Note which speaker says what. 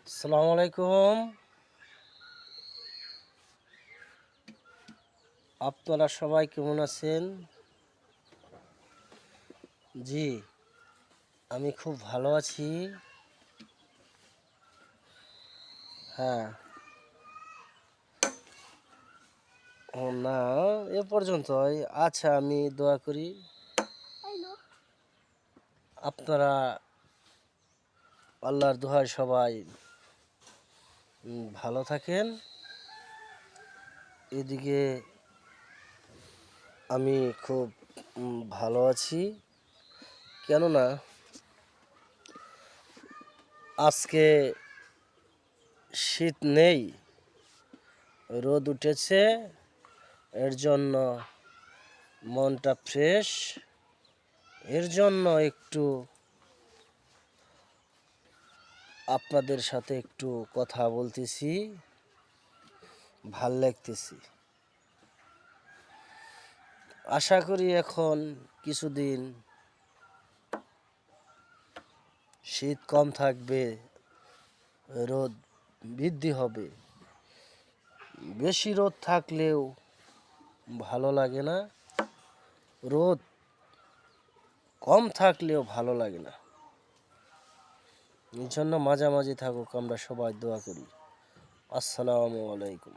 Speaker 1: আসসালামু আলাইকুম। আপনারা সবাই কেমন আছেন? জি, আমি খুব ভালো আছি। হ্যাঁ, না এ পর্যন্তই। আচ্ছা, আমি দোয়া করি আপনারা আল্লাহর দোহায় সবাই ভালো থাকেন। এদিকে আমি খুব ভালো আছি, কেননা আজকে শীত নেই, রোদ উঠেছে। এর জন্য মনটা ফ্রেশ। এর জন্য একটু আপনাদের সাথে একটু কথা বলতেছি, ভাল লাগতেছি। আশা করি এখন কিছুদিন শীত কম থাকবে, রোদ বৃদ্ধি হবে। বেশি রোদ থাকলেও ভালো লাগে না, রোদ কম থাকলেও ভালো লাগে না। এই জন্য মাঝামাঝি থাকুক, আমরা সবাই দোয়া করি। আসসালামু আলাইকুম।